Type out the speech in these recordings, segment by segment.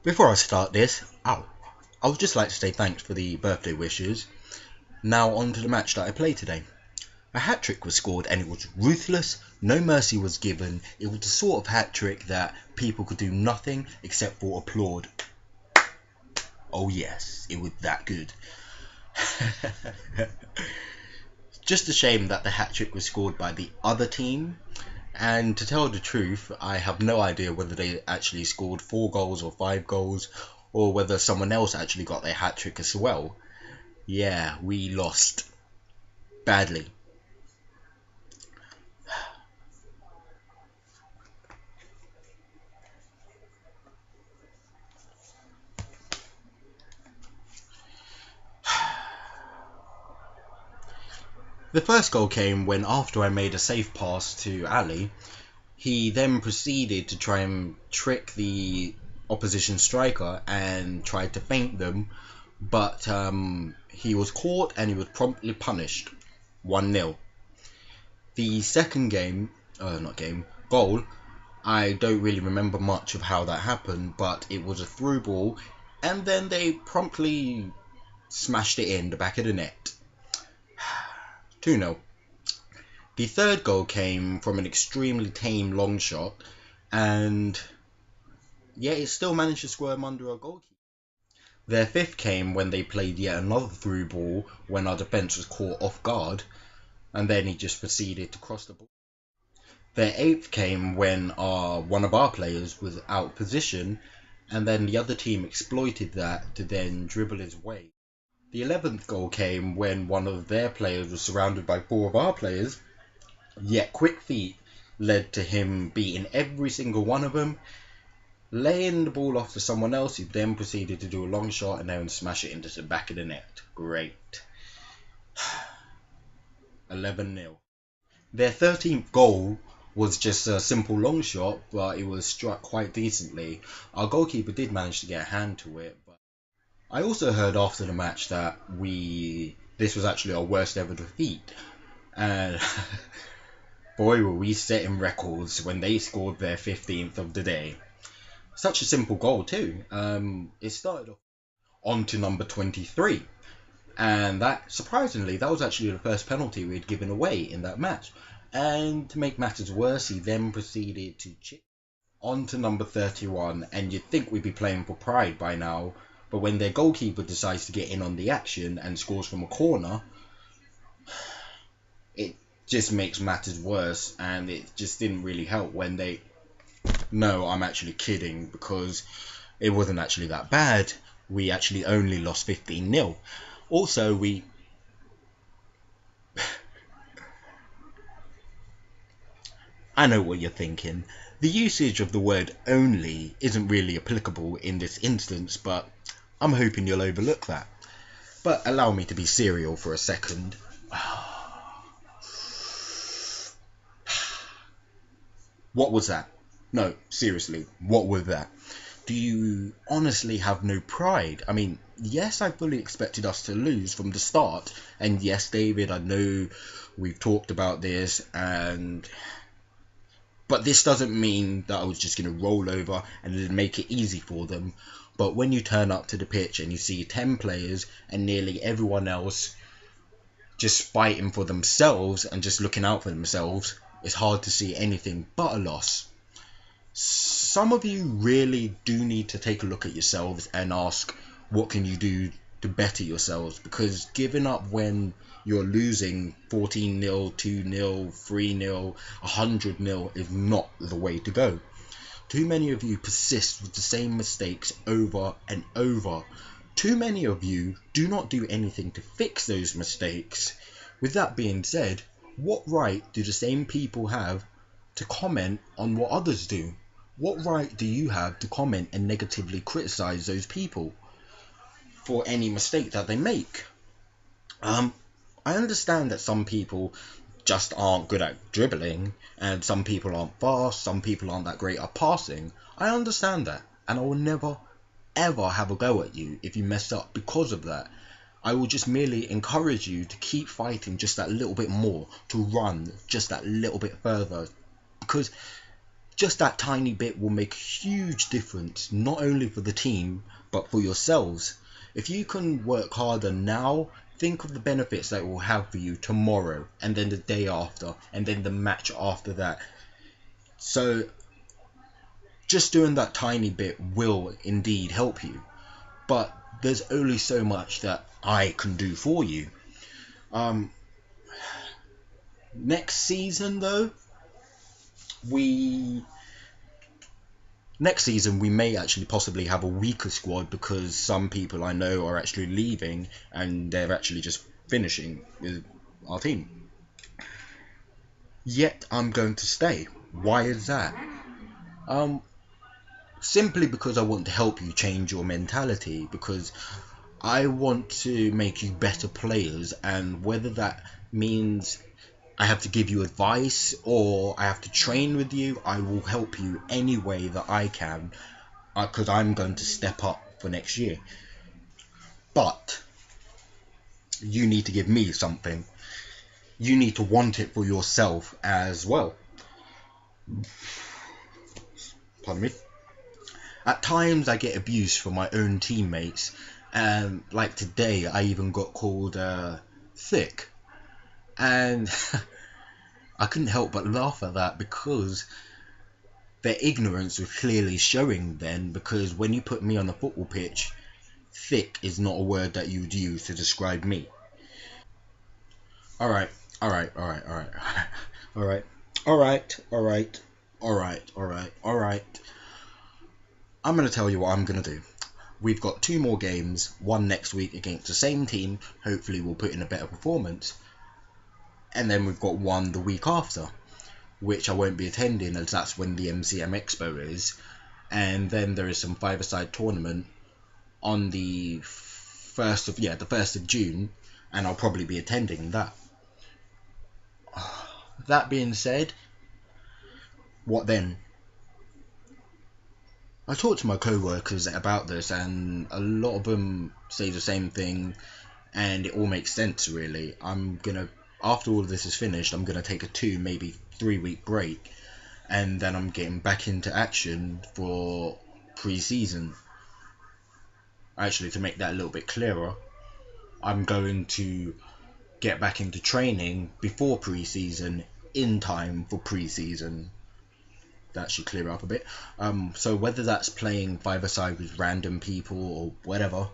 Before I start this, I would just like to say thanks for the birthday wishes. Now on to the match that I played today. A hat-trick was scored and it was ruthless, no mercy was given. It was the sort of hat-trick that people could do nothing except for applaud. Oh yes, it was that good. Just a shame that the hat-trick was scored by the other team. And to tell the truth, I have no idea whether they actually scored 4 goals or 5 goals, or whether someone else actually got their hat trick as well. Yeah, we lost badly. The first goal came when, after I made a safe pass to Ali, he then proceeded to try and trick the opposition striker and tried to feint them, but he was caught and he was promptly punished. 1-0. The second goal, I don't really remember much of how that happened, but it was a through ball, and then they promptly smashed it in the back of the net. 2-0. The third goal came from an extremely tame long shot, and yeah, it still managed to squirm under our goalkeeper. Their fifth came when they played yet another through ball when our defence was caught off guard, and then he just proceeded to cross the ball. Their eighth came when one of our players was out of position, and then the other team exploited that to then dribble his way. The 11th goal came when one of their players was surrounded by 4 of our players, yet quick feet led to him beating every single one of them, laying the ball off to someone else who then proceeded to do a long shot and then smash it into the back of the net. Great. 11-0. Their 13th goal was just a simple long shot, but it was struck quite decently. Our goalkeeper did manage to get a hand to it, but I also heard after the match that this was actually our worst ever defeat, and boy were we setting records when they scored their 15th of the day. Such a simple goal too. It started off on to number 23. And that, surprisingly, that was actually the first penalty we had given away in that match. And to make matters worse, he then proceeded to chip on to number 31. And you'd think we'd be playing for pride by now, but when their goalkeeper decides to get in on the action and scores from a corner, it just makes matters worse. And it just didn't really help when they... No, I'm actually kidding, because it wasn't actually that bad. We actually only lost 15-0. Also, I know what you're thinking. The usage of the word only isn't really applicable in this instance, but I'm hoping you'll overlook that. But allow me to be serial for a second. What was that? No, seriously, what was that? Do you honestly have no pride? I mean, yes, I fully expected us to lose from the start. And yes, David, I know we've talked about this, but this doesn't mean that I was just going to roll over and then make it easy for them. But when you turn up to the pitch and you see 10 players and nearly everyone else just fighting for themselves and just looking out for themselves, it's hard to see anything but a loss. Some of you really do need to take a look at yourselves and ask, what can you do to better yourselves? Because giving up when you're losing 14-0, 2-0, 3-0, 100-0 is not the way to go. Too many of you persist with the same mistakes over and over. Too many of you do not do anything to fix those mistakes. With that being said, what right do the same people have to comment on what others do? What right do you have to comment and negatively criticize those people for any mistake that they make? I understand that some people just aren't good at dribbling, and some people aren't fast, some people aren't that great at passing. I understand that, and I will never, ever have a go at you if you mess up because of that. I will just merely encourage you to keep fighting just that little bit more, to run just that little bit further, because Just that tiny bit will make a huge difference, not only for the team, but for yourselves. If you can work harder now, think of the benefits that it will have for you tomorrow, and then the day after, and then the match after that. So just doing that tiny bit will indeed help you. But there's only so much that I can do for you. Um, next season though, we next season we may actually possibly have a weaker squad because some people I know are actually leaving and they're actually just finishing with our team. Yet I'm going to stay. Why is that? Um, Simply because I want to help you change your mentality, because I want to make you better players, and whether that means I have to give you advice or I have to train with you, I will help you any way that I can, because I'm going to step up for next year. But you need to give me something. You need to want it for yourself as well. Pardon me. At times I get abuse from my own teammates, and like today I even got called thick, and I couldn't help but laugh at that because their ignorance was clearly showing then, because when you put me on a football pitch, thick is not a word that you would use to describe me. Alright, alright, alright, alright, alright, alright, alright, alright, alright, alright. I'm going to tell you what I'm going to do. We've got 2 more games, one next week against the same team, hopefully we'll put in a better performance, and then we've got one the week after, which I won't be attending as that's when the MCM Expo is, and then there is some five-a-side tournament on the 1st of June, and I'll probably be attending that. That being said, what then? I talked to my co-workers about this, and a lot of them say the same thing, and it all makes sense really. After all of this is finished, I'm gonna take a 2, maybe 3 week break, and then I'm getting back into action for pre-season. Actually, to make that a little bit clearer, I'm going to get back into training before pre-season, in time for pre-season. That should clear up a bit. So whether that's playing five-a-side with random people or whatever,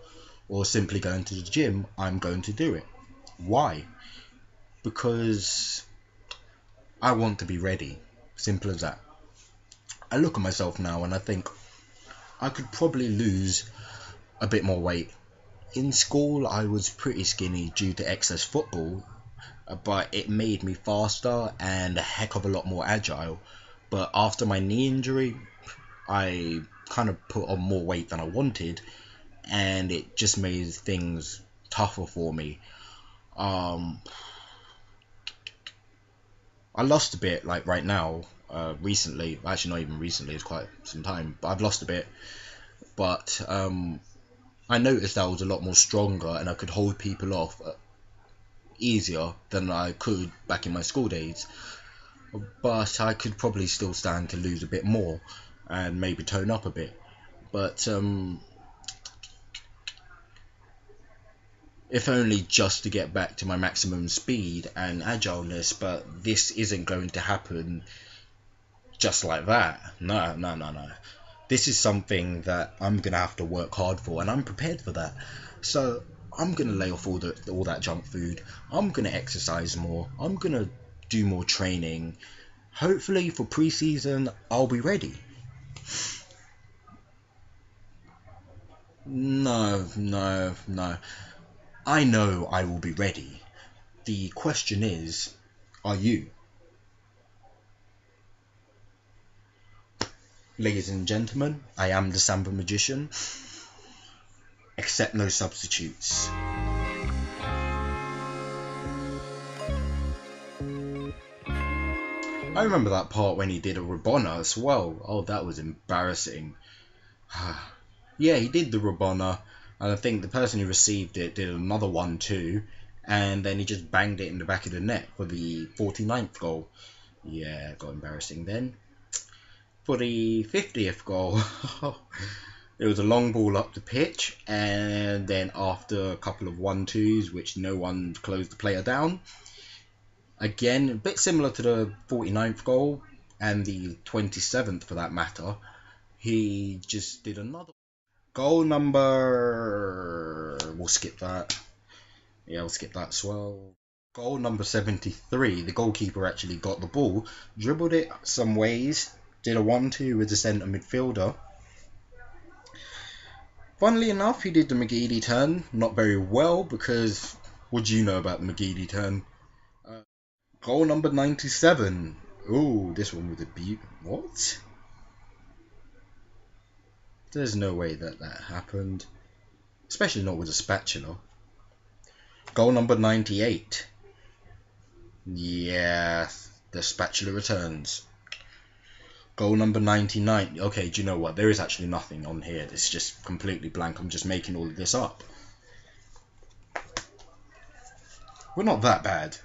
or simply going to the gym, I'm going to do it. Why? Because I want to be ready. Simple as that. I look at myself now and I think I could probably lose a bit more weight. In school I was pretty skinny due to excess football, but it made me faster and a heck of a lot more agile. But after my knee injury, I kind of put on more weight than I wanted, and it just made things tougher for me. Um, I lost a bit, like right now, recently. Actually, not even recently. It's quite some time, but I've lost a bit. But I noticed I was a lot more stronger, and I could hold people off easier than I could back in my school days. But I could probably still stand to lose a bit more and maybe tone up a bit. But if only just to get back to my maximum speed and agileness, but this isn't going to happen just like that. No, no, no, no. This is something that I'm going to have to work hard for, and I'm prepared for that. So I'm going to lay off all that junk food. I'm going to exercise more. I'm going to do more training. Hopefully for pre-season, I'll be ready. No, no, no. I know I will be ready. The question is, are you? Ladies and gentlemen, I am the Samba Magician. Accept no substitutes. I remember that part when he did a Rabona as well. Oh, that was embarrassing. Yeah, he did the Rabona, and I think the person who received it did another one too, and then he just banged it in the back of the net for the 49th goal. Yeah, got embarrassing then. For the 50th goal, it was a long ball up the pitch, and then after a couple of 1-2s, which no one closed the player down. Again, a bit similar to the 49th goal and the 27th for that matter. He just did another goal number. We'll skip that. Yeah, we'll skip that as well. Goal number 73. The goalkeeper actually got the ball, dribbled it some ways, did a 1-2 with the centre midfielder. Funnily enough, he did the McGeady turn, not very well, because what do you know about the McGeady turn? Goal number 97. Ooh, this one with a beat. What? There's no way that happened. Especially not with a spatula. Goal number 98. Yeah, the spatula returns. Goal number 99. Okay, do you know what? There is actually nothing on here. It's just completely blank. I'm just making all of this up. We're not that bad.